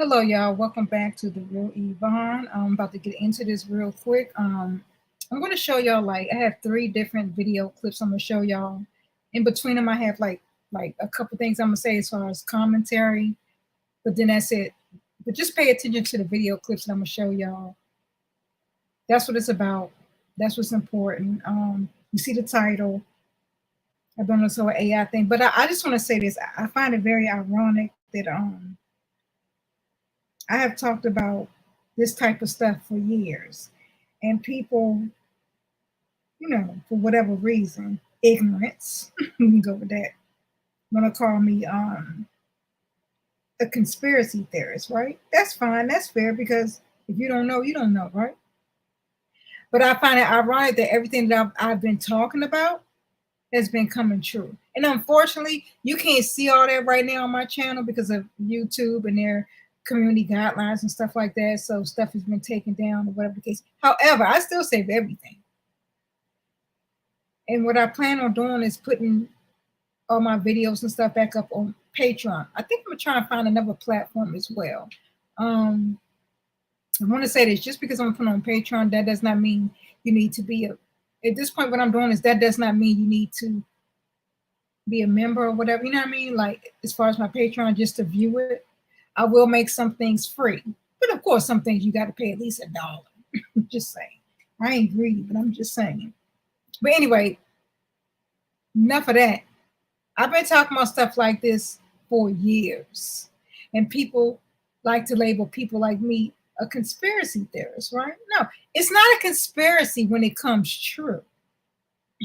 Hello, y'all. Welcome back to The Real Evvonne. I'm about to get into this real quick. I'm going to show y'all, I have 3 different video clips I'm going to show y'all. In between them, I have like a couple things I'm going to say as far as commentary, but then that's it. But just pay attention to the video clips that I'm going to show y'all. That's what it's about. That's what's important. You see the title. I don't know, so an AI thing, but I just want to say this. I find it very ironic that I have talked about this type of stuff for years, and people, for whatever reason, ignorance, we can go with that, want to call me a conspiracy theorist, right? That's fine, that's fair, because if you don't know, you don't know, right? But I find it ironic that everything that I've been talking about has been coming true. And unfortunately, you can't see all that right now on my channel because of YouTube and their community guidelines and stuff like that. So stuff has been taken down or whatever the case. However, I still save everything. And what I plan on doing is putting all my videos and stuff back up on Patreon. I think I'm gonna try and find another platform as well. I want to say this, just because I'm putting on Patreon, that does not mean you need to be at this point, what I'm doing is that does not mean you need to be a member or whatever, you know what I mean? Like, as far as my Patreon, just to view it, I will make some things free. But of course, some things you got to pay at least $1. Just saying. I ain't greedy, but I'm just saying. But anyway, enough of that. I've been talking about stuff like this for years. And people like to label people like me a conspiracy theorist, right? No, it's not a conspiracy when it comes true.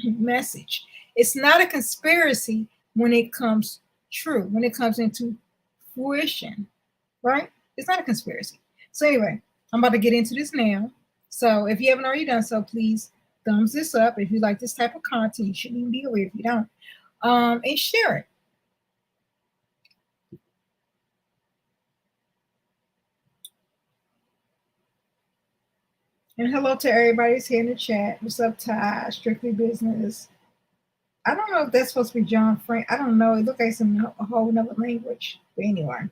Message. It's not a conspiracy when it comes true, when it comes into fruition, right? It's not a conspiracy. So anyway, I'm about to get into this now. So if you haven't already done so, please thumbs this up. If you like this type of content, you shouldn't even be aware if you don't. And share it. And hello to everybody that's here in the chat. What's up, Ty? Strictly Business. I don't know if that's supposed to be John Frank. I don't know. It looks like a whole nother language. But anyway.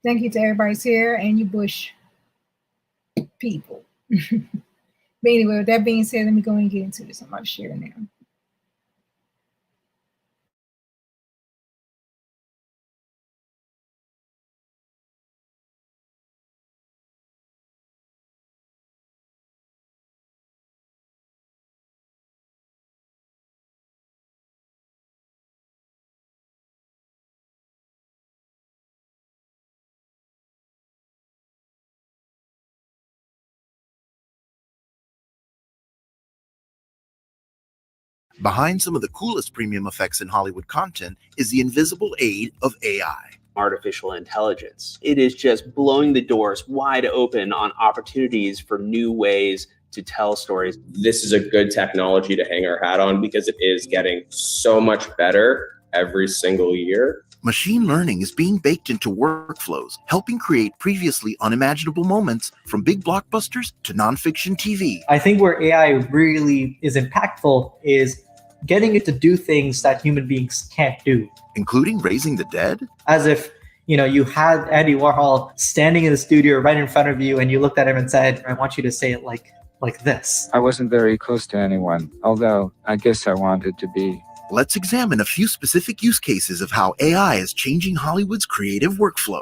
Thank you to everybody's here and you Bush people. But anyway, with that being said, let me go and get into this. I'm about to share now. Behind some of the coolest premium effects in Hollywood content is the invisible aid of AI. Artificial intelligence. It is just blowing the doors wide open on opportunities for new ways to tell stories. This is a good technology to hang our hat on because it is getting so much better every single year. Machine learning is being baked into workflows, helping create previously unimaginable moments from big blockbusters to nonfiction TV. I think where AI really is impactful is getting it to do things that human beings can't do. Including raising the dead? As if, you had Andy Warhol standing in the studio right in front of you and you looked at him and said, I want you to say it like this. I wasn't very close to anyone, although I guess I wanted to be. Let's examine a few specific use cases of how AI is changing Hollywood's creative workflow.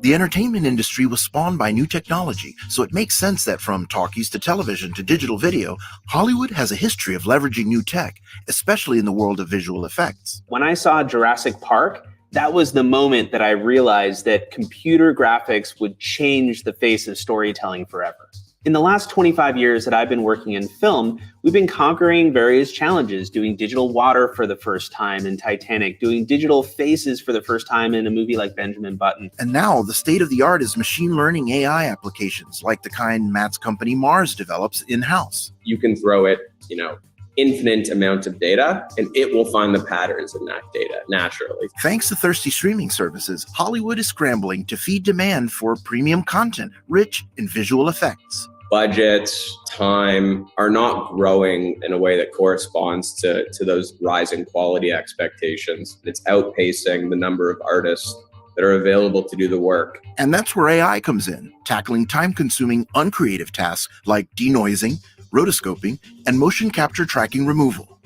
The entertainment industry was spawned by new technology, so it makes sense that from talkies to television to digital video, Hollywood has a history of leveraging new tech, especially in the world of visual effects. When I saw Jurassic Park, that was the moment that I realized that computer graphics would change the face of storytelling forever. In the last 25 years that I've been working in film, we've been conquering various challenges, doing digital water for the first time in Titanic, doing digital faces for the first time in a movie like Benjamin Button. And now the state of the art is machine learning AI applications like the kind Matt's company Mars develops in-house. You can throw it, infinite amounts of data, and it will find the patterns in that data naturally. Thanks to thirsty streaming services, Hollywood is scrambling to feed demand for premium content rich in visual effects. budgets, time are not growing in a way that corresponds to those rising quality expectations. It's outpacing the number of artists that are available to do the work. And that's where AI comes in, tackling time-consuming, uncreative tasks like denoising, rotoscoping, and motion capture tracking removal.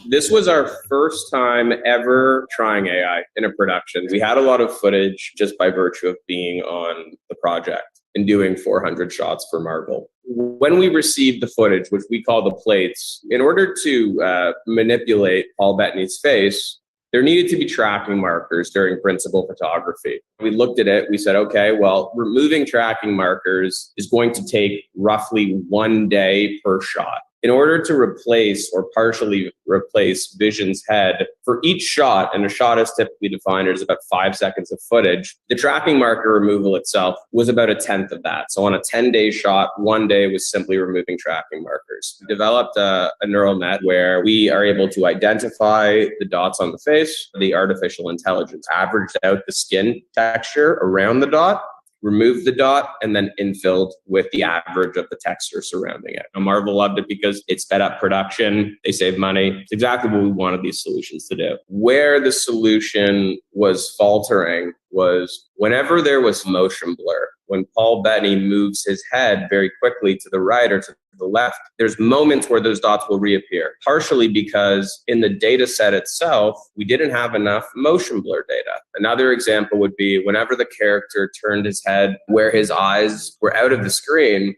This was our first time ever trying AI in a production. We had a lot of footage just by virtue of being on the project and doing 400 shots for Marvel. When we received the footage, which we call the plates, in order to manipulate Paul Bettany's face, there needed to be tracking markers during principal photography. We looked at it, we said, okay, well, removing tracking markers is going to take roughly 1 day per shot. In order to replace or partially replace Vision's head for each shot, and a shot is typically defined as about 5 seconds of footage, the tracking marker removal itself was about 1/10 of that. So on a 10-day shot, 1 day was simply removing tracking markers. We developed a neural net where we are able to identify the dots on the face. The artificial intelligence averaged out the skin texture around the dot, removed the dot, and then infilled with the average of the texture surrounding it. Now, Marvel loved it because it sped up production. They saved money. It's exactly what we wanted these solutions to do. Where the solution was faltering was whenever there was motion blur, when Paul Bettany moves his head very quickly to the right or to the left, there's moments where those dots will reappear, partially because in the data set itself, we didn't have enough motion blur data. Another example would be whenever the character turned his head where his eyes were out of the screen,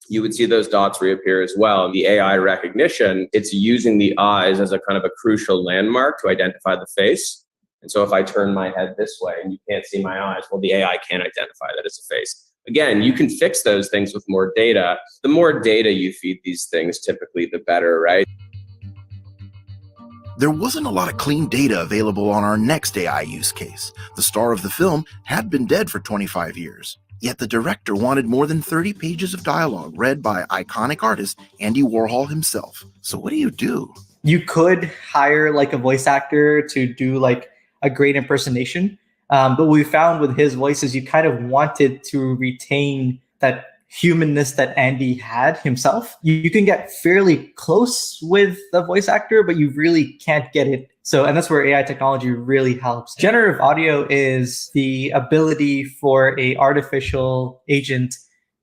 you would see those dots reappear as well. And the AI recognition, it's using the eyes as a kind of a crucial landmark to identify the face. And so if I turn my head this way and you can't see my eyes, well, the AI can't identify that as a face. Again, you can fix those things with more data. The more data you feed these things, typically the better, right? There wasn't a lot of clean data available on our next AI use case. The star of the film had been dead for 25 years. Yet the director wanted more than 30 pages of dialogue read by iconic artist Andy Warhol himself. So what do? You could hire like a voice actor to do like a great impersonation. But what we found with his voice is you kind of wanted to retain that humanness that Andy had himself. You can get fairly close with the voice actor, but you really can't get it. And that's where AI technology really helps. Generative audio is the ability for a artificial agent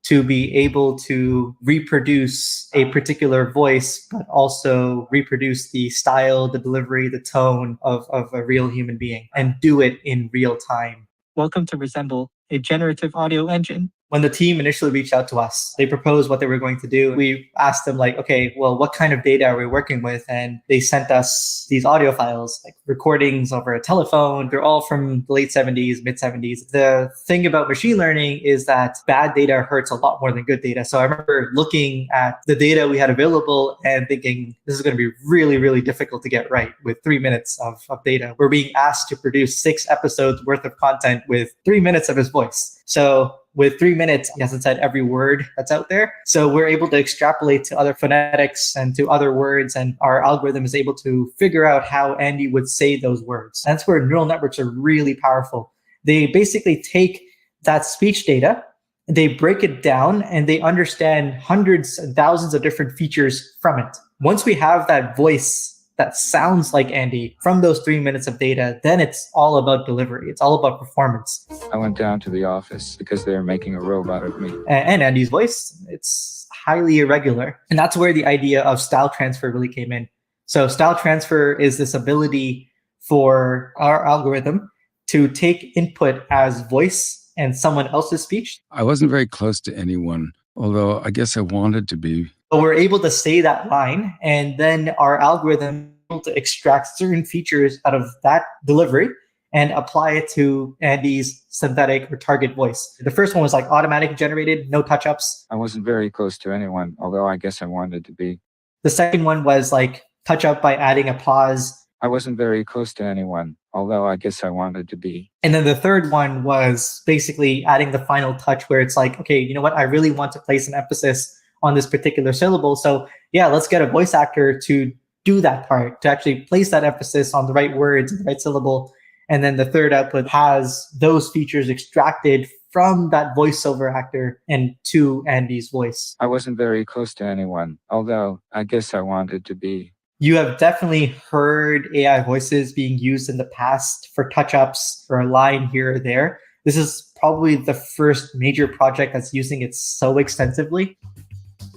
to be able to reproduce a particular voice, but also reproduce the style, the delivery, the tone of a real human being and do it in real time. Welcome to Resemble, a generative audio engine. When the team initially reached out to us, they proposed what they were going to do. We asked them like, okay, well, what kind of data are we working with? And they sent us these audio files, like recordings over a telephone. They're all from the late 70s, mid 70s. The thing about machine learning is that bad data hurts a lot more than good data. So I remember looking at the data we had available and thinking, this is going to be really, really difficult to get right with 3 minutes of data. We're being asked to produce 6 episodes worth of content with 3 minutes of his voice. So with 3 minutes, he hasn't said every word that's out there. So we're able to extrapolate to other phonetics and to other words, and our algorithm is able to figure out how Andy would say those words. That's where neural networks are really powerful. They basically take that speech data, they break it down, and they understand hundreds and thousands of different features from it. Once we have that voice that sounds like Andy from those 3 minutes of data, then it's all about delivery. It's all about performance. I went down to the office because they were making a robot of me. And Andy's voice, it's highly irregular. And that's where the idea of style transfer really came in. So style transfer is this ability for our algorithm to take input as voice and someone else's speech. I wasn't very close to anyone, although I guess I wanted to be. But we're able to say that line, and then our algorithm is able to extract certain features out of that delivery and apply it to Andy's synthetic or target voice. The first one was like automatic generated, no touch-ups. I wasn't very close to anyone, although I guess I wanted to be. The second one was like touch-up by adding applause. I wasn't very close to anyone, although I guess I wanted to be. And then the third one was basically adding the final touch where it's like, okay, you know what? I really want to place an emphasis on this particular syllable. So yeah, let's get a voice actor to do that part, to actually place that emphasis on the right words, the right syllable. And then the third output has those features extracted from that voiceover actor and to Andy's voice. I wasn't very close to anyone, although I guess I wanted to be. You have definitely heard AI voices being used in the past for touch-ups or a line here or there. This is probably the first major project that's using it so extensively.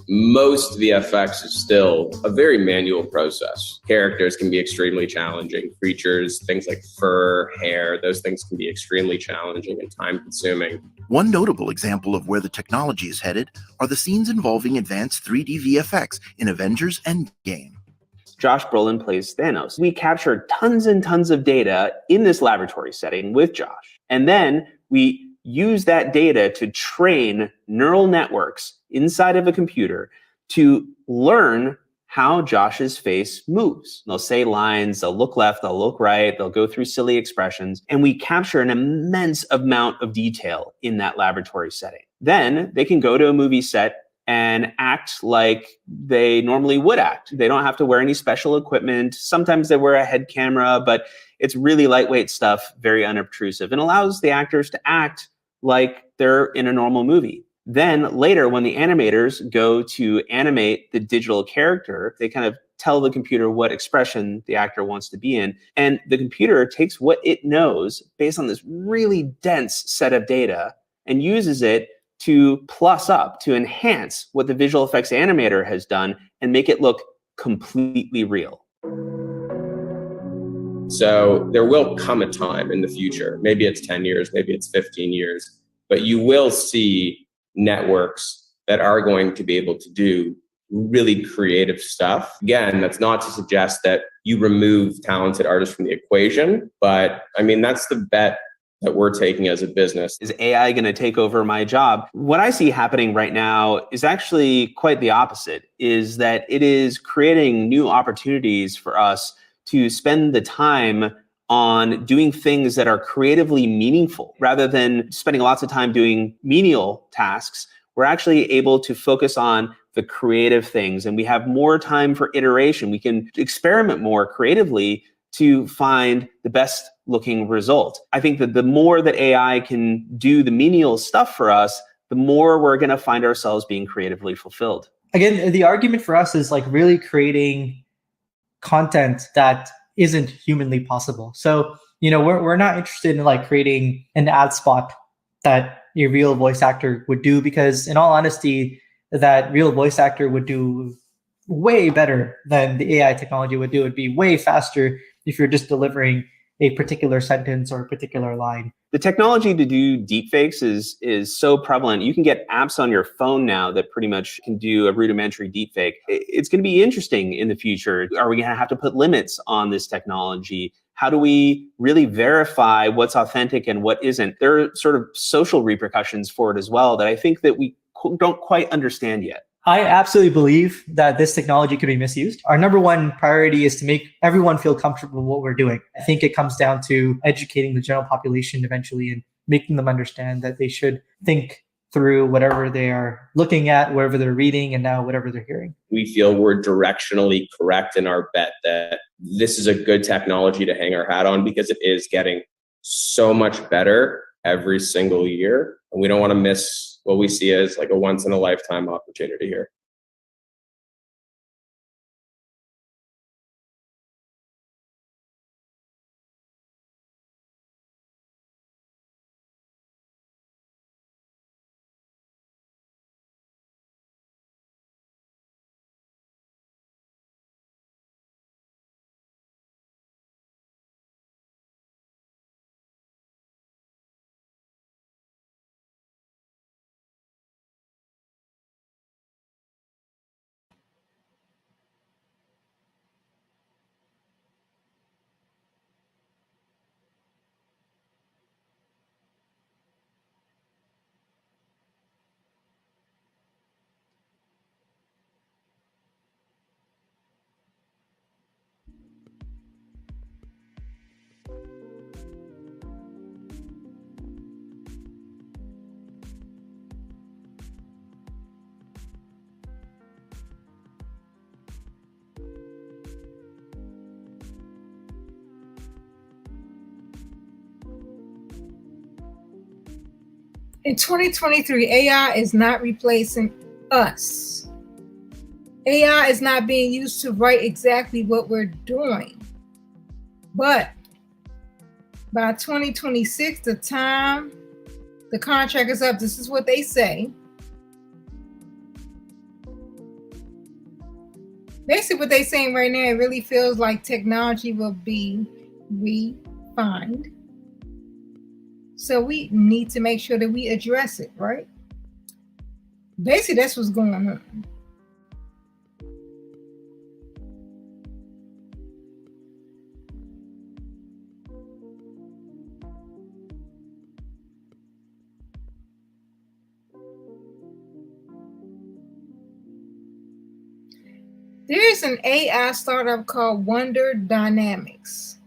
Most VFX is still a very manual process. Characters can be extremely challenging. Creatures, things like fur, hair, those things can be extremely challenging and time-consuming. One notable example of where the technology is headed are the scenes involving advanced 3D VFX in Avengers Endgame. Josh Brolin plays Thanos. We captured tons and tons of data in this laboratory setting with Josh. And then we use that data to train neural networks inside of a computer to learn how Josh's face moves. They'll say lines, they'll look left, they'll look right, they'll go through silly expressions, and we capture an immense amount of detail in that laboratory setting. Then they can go to a movie set and act like they normally would act. They don't have to wear any special equipment. Sometimes they wear a head camera, but it's really lightweight stuff, very unobtrusive, and allows the actors to act like they're in a normal movie. Then later, when the animators go to animate the digital character, they kind of tell the computer what expression the actor wants to be in. And the computer takes what it knows based on this really dense set of data and uses it to plus up, to enhance what the visual effects animator has done and make it look completely real. So there will come a time in the future, maybe it's 10 years, maybe it's 15 years, but you will see networks that are going to be able to do really creative stuff. Again, that's not to suggest that you remove talented artists from the equation, but I mean, that's the bet that we're taking as a business. Is AI going to take over my job? What I see happening right now is actually quite the opposite, is that it is creating new opportunities for us to spend the time on doing things that are creatively meaningful. Rather than spending lots of time doing menial tasks, we're actually able to focus on the creative things, and we have more time for iteration. We can experiment more creatively to find the best looking result. I think that the more that AI can do the menial stuff for us, the more we're going to find ourselves being creatively fulfilled. Again, the argument for us is like really creating content that isn't humanly possible. So, we're not interested in like creating an ad spot that a real voice actor would do, because in all honesty, that real voice actor would do way better than the AI technology would do. It'd be way faster if you're just delivering a particular sentence or a particular line. The technology to do deepfakes is so prevalent. You can get apps on your phone now that pretty much can do a rudimentary deepfake. It's going to be interesting in the future. Are we going to have to put limits on this technology? How do we really verify what's authentic and what isn't? There are sort of social repercussions for it as well that I think that we don't quite understand yet. I absolutely believe that this technology can be misused. Our number one priority is to make everyone feel comfortable with what we're doing. I think it comes down to educating the general population eventually and making them understand that they should think through whatever they are looking at, whatever they're reading, and now whatever they're hearing. We feel we're directionally correct in our bet that this is a good technology to hang our hat on, because it is getting so much better every single year. And we don't want to miss what we see as like a once in a lifetime opportunity here. In 2023, AI is not replacing us. AI is not being used to write exactly what we're doing. But by 2026, the time the contract is up, this is what they say. Basically, what they're saying right now, it really feels like technology will be refined. So we need to make sure that we address it, right? Basically, that's what's going on. There's an AI startup called Wonder Dynamics.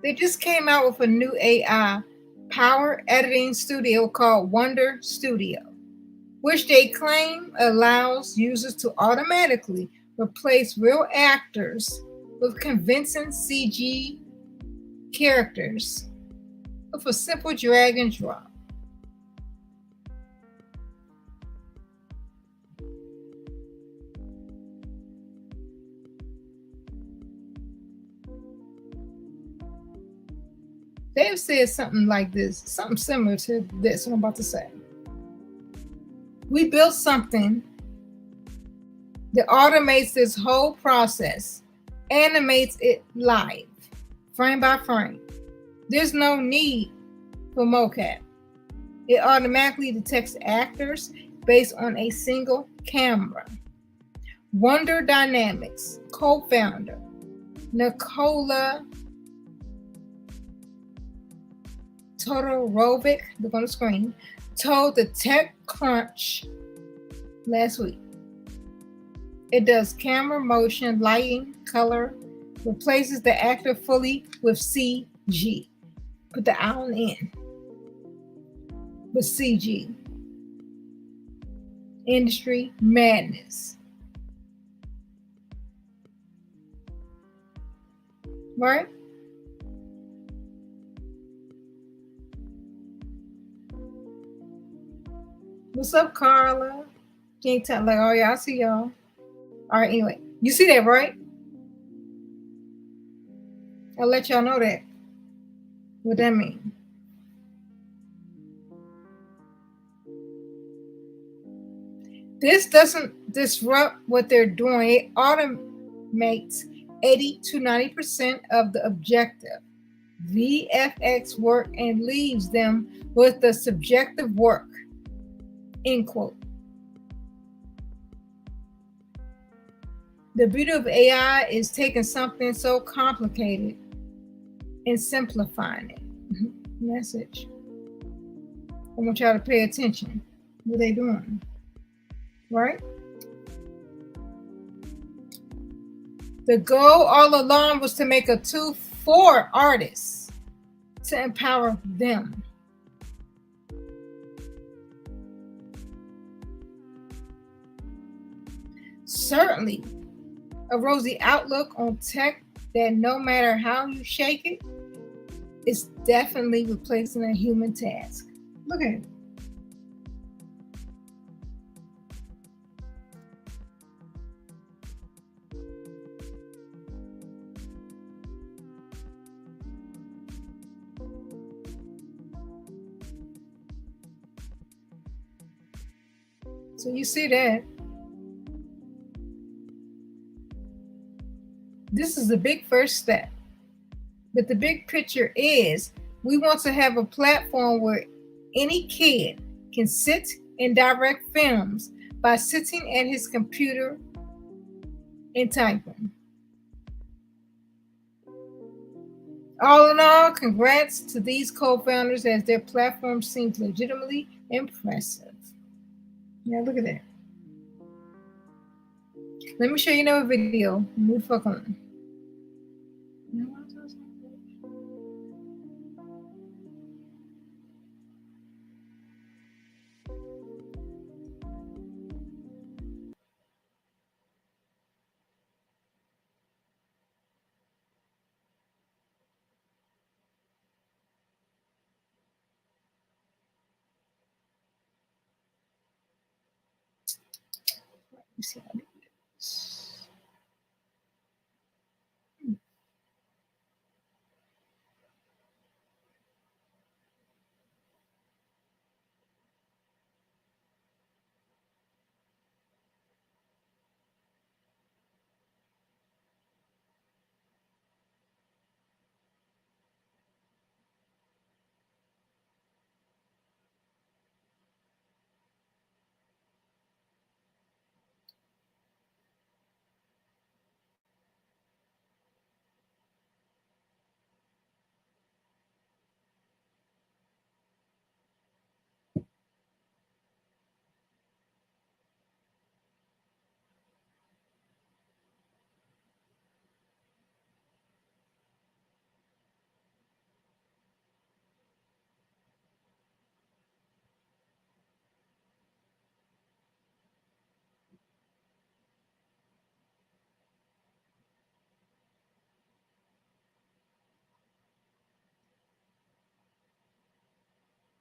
They just came out with a new AI power editing studio called Wonder Studio, which they claim allows users to automatically replace real actors with convincing CG characters with a simple drag and drop. They've said something like this, something similar to this I'm about to say. We built something that automates this whole process, animates it live, frame by frame. There's no need for mocap. It automatically detects actors based on a single camera. Wonder Dynamics co-founder Nikola Todorovic, look on the screen, told the TechCrunch last week. It does camera motion, lighting, color, replaces the actor fully with CG. Put the I on the end. With CG. Industry madness. Right? What's up, Carla? You ain't telling like, oh yeah, I see y'all. All right, anyway, you see that, right? I'll let y'all know that. What that mean? This doesn't disrupt what they're doing. It automates 80 to 90% of the objective VFX work and leaves them with the subjective work. End quote. The beauty of AI is taking something so complicated and simplifying it. Message. I want y'all to pay attention. What they doing, right? The goal all along was to make a tool for artists to empower them. Certainly, a rosy outlook on tech that no matter how you shake it, it's definitely replacing a human task. Look at it. So you see that. This is a big first step. But the big picture is we want to have a platform where any kid can sit and direct films by sitting at his computer and typing. All in all, congrats to these co-founders as their platform seems legitimately impressive. Yeah, look at that. Let me show you another video. Move fuck on. me see how I do this.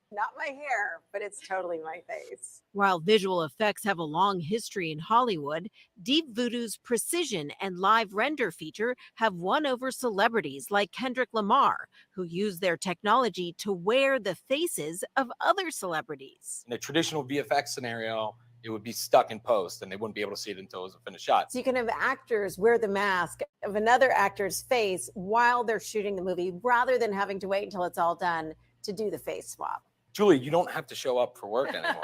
Not my hair, but it's totally my face. While visual effects have a long history in Hollywood, Deep Voodoo's precision and live render feature have won over celebrities like Kendrick Lamar, who use their technology to wear the faces of other celebrities. In a traditional VFX scenario, it would be stuck in post and they wouldn't be able to see it until it was a finished shot. So you can have actors wear the mask of another actor's face while they're shooting the movie, rather than having to wait until it's all done to do the face swap. Julie, you don't have to show up for work anymore.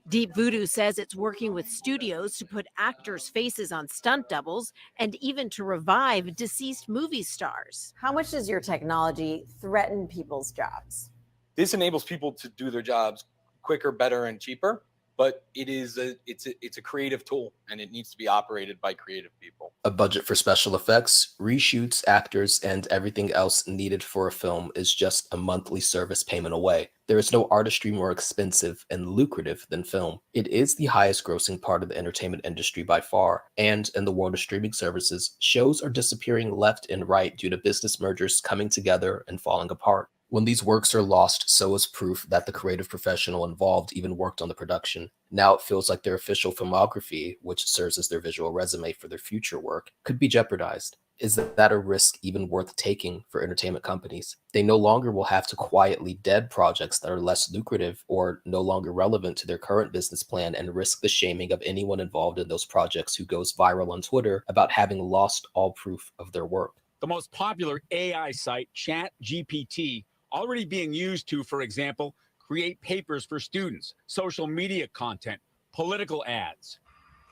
Deep Voodoo says it's working with studios to put actors' faces on stunt doubles and even to revive deceased movie stars. How much does your technology threaten people's jobs? This enables people to do their jobs quicker, better, and cheaper. But it's a creative tool, and it needs to be operated by creative people. A budget for special effects, reshoots, actors, and everything else needed for a film is just a monthly service payment away. There is no artistry more expensive and lucrative than film. It is the highest grossing part of the entertainment industry by far, and in the world of streaming services, shows are disappearing left and right due to business mergers coming together and falling apart. When these works are lost, so is proof that the creative professional involved even worked on the production. Now it feels like their official filmography, which serves as their visual resume for their future work, could be jeopardized. Is that a risk even worth taking for entertainment companies? They no longer will have to quietly dead projects that are less lucrative or no longer relevant to their current business plan and risk the shaming of anyone involved in those projects who goes viral on Twitter about having lost all proof of their work. The most popular AI site, ChatGPT, already being used to, for example, create papers for students, social media content, political ads.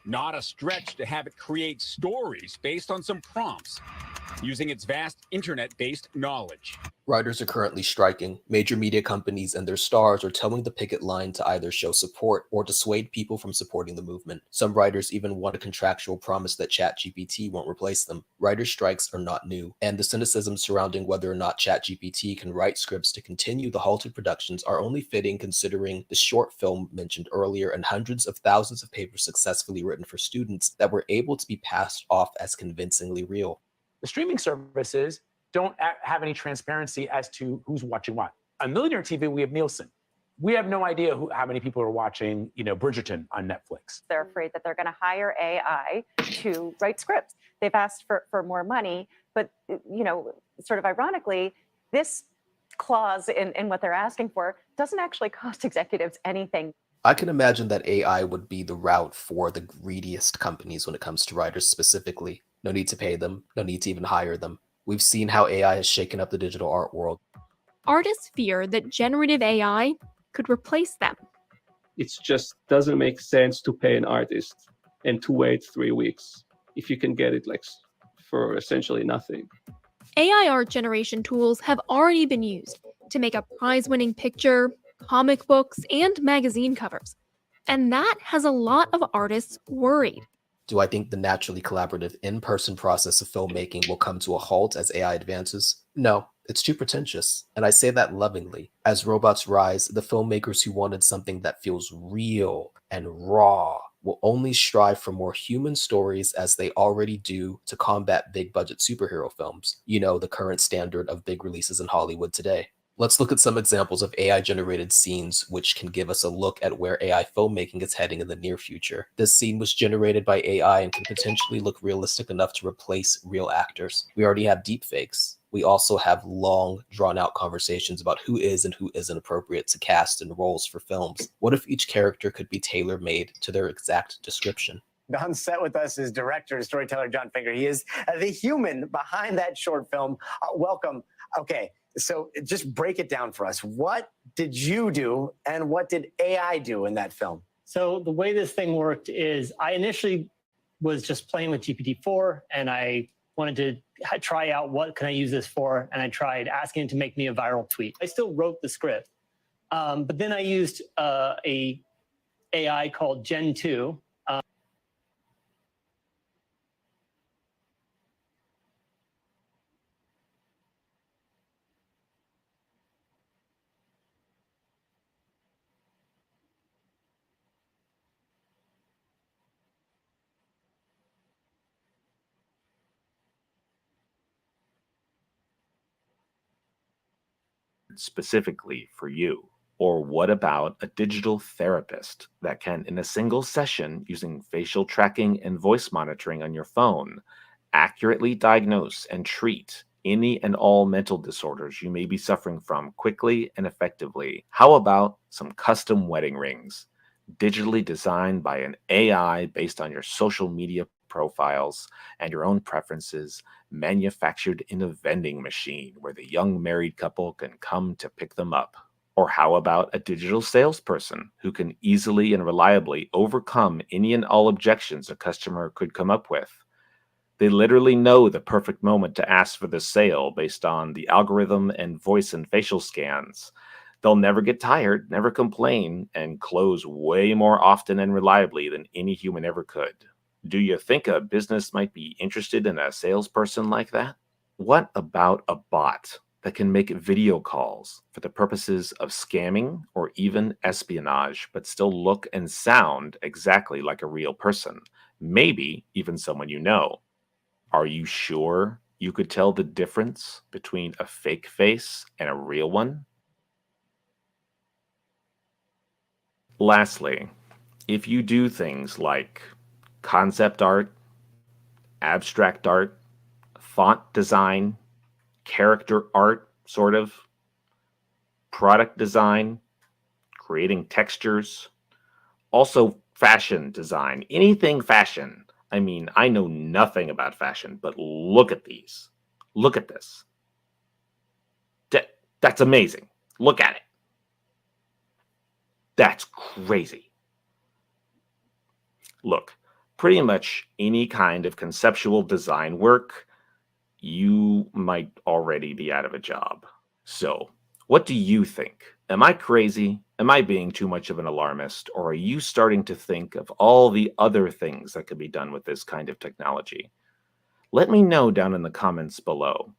Not a stretch to have it create stories based on some prompts, using its vast internet-based knowledge. Writers are currently striking. Major media companies and their stars are towing the picket line to either show support or dissuade people from supporting the movement. Some writers even want a contractual promise that ChatGPT won't replace them. Writer strikes are not new, and the cynicism surrounding whether or not ChatGPT can write scripts to continue the halted productions are only fitting considering the short film mentioned earlier and hundreds of thousands of papers successfully written for students that were able to be passed off as convincingly real. The streaming services don't have any transparency as to who's watching what. On Millionaire TV, we have Nielsen. We have no idea how many people are watching, Bridgerton on Netflix. They're afraid that they're going to hire AI to write scripts. They've asked for more money, but, sort of ironically, this clause in what they're asking for doesn't actually cost executives anything. I can imagine that AI would be the route for the greediest companies when it comes to writers specifically. No need to pay them, no need to even hire them. We've seen how AI has shaken up the digital art world. Artists fear that generative AI could replace them. It just doesn't make sense to pay an artist and to wait 3 weeks if you can get it for essentially nothing. AI art generation tools have already been used to make a prize-winning picture, comic books, and magazine covers. And that has a lot of artists worried. Do I think the naturally collaborative in-person process of filmmaking will come to a halt as AI advances? No, it's too pretentious, and I say that lovingly. As robots rise, the filmmakers who wanted something that feels real and raw will only strive for more human stories as they already do to combat big-budget superhero films. The current standard of big releases in Hollywood today. Let's look at some examples of AI-generated scenes, which can give us a look at where AI filmmaking is heading in the near future. This scene was generated by AI and can potentially look realistic enough to replace real actors. We already have deepfakes. We also have long, drawn-out conversations about who is and who isn't appropriate to cast in roles for films. What if each character could be tailor-made to their exact description? On set with us is director and storyteller John Finger. He is the human behind that short film. Welcome. Okay, so just break it down for us. What did you do and what did AI do in that film? So the way this thing worked is I initially was just playing with GPT-4 and I wanted to try out what can I use this for, and I tried asking it to make me a viral tweet. I still wrote the script, but then I used a AI called Gen 2. Specifically for you? Or what about a digital therapist that can, in a single session using facial tracking and voice monitoring on your phone, accurately diagnose and treat any and all mental disorders you may be suffering from quickly and effectively? How about some custom wedding rings, digitally designed by an AI based on your social media profiles and your own preferences, manufactured in a vending machine where the young married couple can come to pick them up? Or how about a digital salesperson who can easily and reliably overcome any and all objections a customer could come up with? They literally know the perfect moment to ask for the sale based on the algorithm and voice and facial scans. They'll never get tired, never complain, and close way more often and reliably than any human ever could. Do you think a business might be interested in a salesperson like that? What about a bot that can make video calls for the purposes of scamming or even espionage, but still look and sound exactly like a real person? Maybe even someone you know. Are you sure you could tell the difference between a fake face and a real one? Lastly, if you do things like concept art, abstract art, font design, character art, sort of, product design, creating textures, also fashion design, anything fashion. I mean, I know nothing about fashion, but look at these. Look at this. That's amazing. Look at it. That's crazy. Look, pretty much any kind of conceptual design work, you might already be out of a job. So, what do you think? Am I crazy? Am I being too much of an alarmist? Or are you starting to think of all the other things that could be done with this kind of technology? Let me know down in the comments below.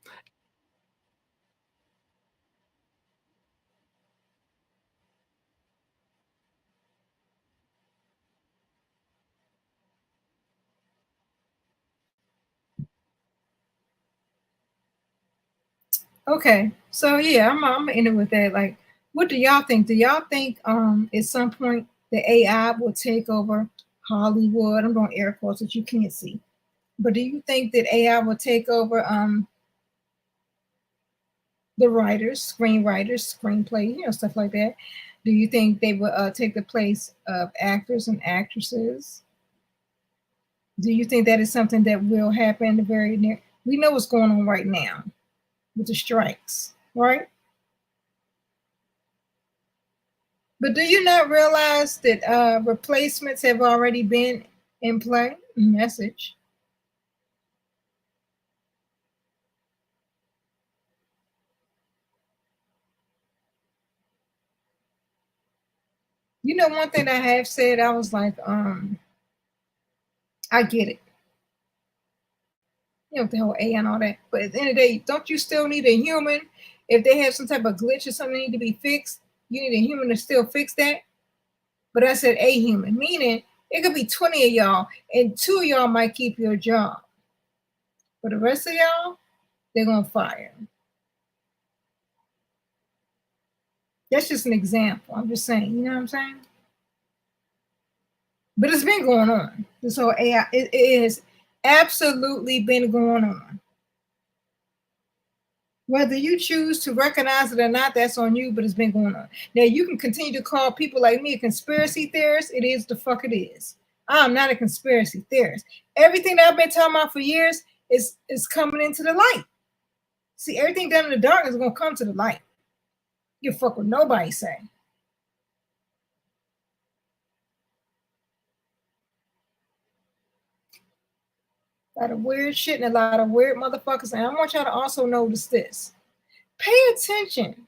Okay, so yeah, I'm in it with that. Like, what do y'all think? Do y'all think at some point the AI will take over Hollywood? I'm doing air quotes that you can't see, but do you think that AI will take over the writers, screenwriters, screenplay, stuff like that? Do you think they will take the place of actors and actresses? Do you think that is something that will happen in the very near? We know what's going on right now with the strikes, right? But do you not realize that replacements have already been in play? Message. You know, one thing I have said, I was like, I get it. The whole AI and all that. But at the end of the day, don't you still need a human? If they have some type of glitch or something need to be fixed, you need a human to still fix that. But I said a human, meaning it could be 20 of y'all and 2 of y'all might keep your job. But the rest of y'all, they're going to fire. That's just an example. I'm just saying, you know what I'm saying? But it's been going on. This whole AI, it has absolutely been going on. Whether you choose to recognize it or not, that's on you, but it's been going on. Now, you can continue to call people like me a conspiracy theorist. It is the fuck it is. I'm not a conspiracy theorist. Everything that I've been talking about for years is coming into the light. See, everything done in the dark is going to come to the light. You fuck what nobody say. A lot of weird shit and a lot of weird motherfuckers. And I want y'all to also notice this. Pay attention.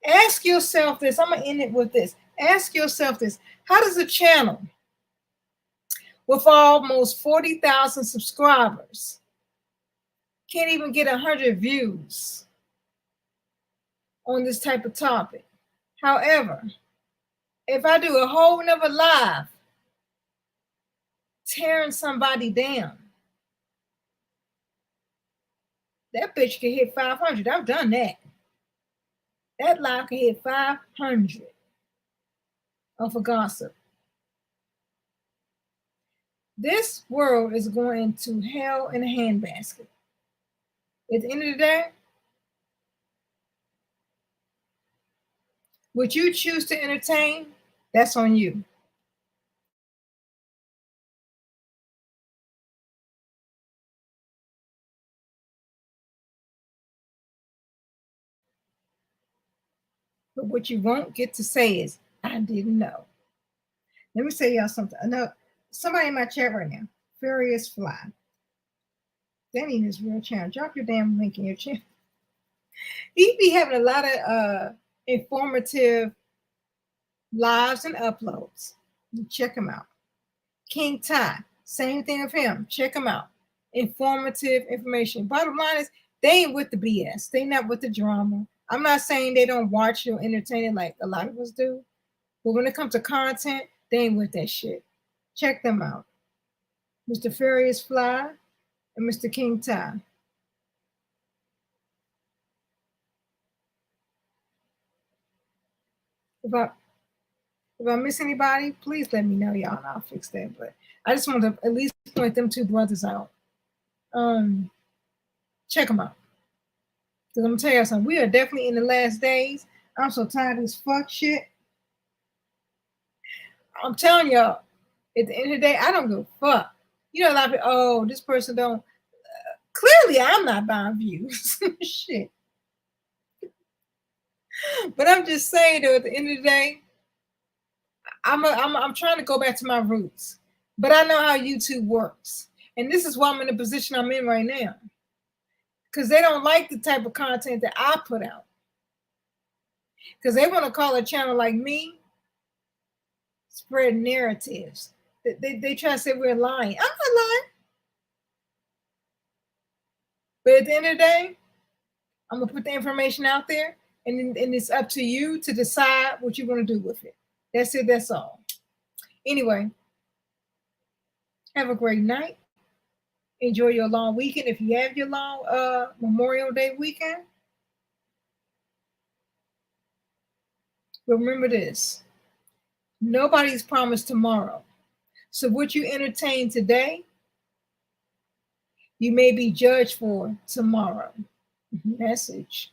Ask yourself this. I'm going to end it with this. Ask yourself this. How does a channel with almost 40,000 subscribers can't even get 100 views on this type of topic? However, if I do a whole nother live tearing somebody down, that bitch can hit 500. I've done that. That live can hit 500 off of gossip. This world is going to hell in a handbasket. At the end of the day, what you choose to entertain, that's on you. But what you won't get to say is, I didn't know. Let me tell y'all something. I know somebody in my chat right now, Furious Fly. That ain't his real channel. Drop your damn link in your channel. He be having a lot of informative lives and uploads. Check him out. King Ty, same thing with him. Check him out. Informative information. Bottom line is, they ain't with the BS. They not with the drama. I'm not saying they don't watch or entertain it like a lot of us do. But when it comes to content, they ain't with that shit. Check them out. Mr. Furious Fly and Mr. King Ty. If I miss anybody, please let me know, y'all, and I'll fix that. But I just want to at least point them two brothers out. Check them out. Because I'm going to tell you something. We are definitely in the last days. I'm so tired of this fuck shit. I'm telling y'all, at the end of the day, I don't give a fuck. You know, a lot of people, oh, this person don't. Clearly, I'm not buying views. Shit. But I'm just saying, though, at the end of the day, I'm trying to go back to my roots. But I know how YouTube works. And this is why I'm in the position I'm in right now. Because they don't like the type of content that I put out. Because they want to call a channel like me spread narratives. They try to say we're lying. I'm not lying. But at the end of the day, I'm going to put the information out there, and it's up to you to decide what you want to do with it. That's it. That's all. Anyway, have a great night. Enjoy your long weekend. If you have your long Memorial Day weekend, remember this. Nobody's promised tomorrow. So what you entertain today, you may be judged for tomorrow. Message.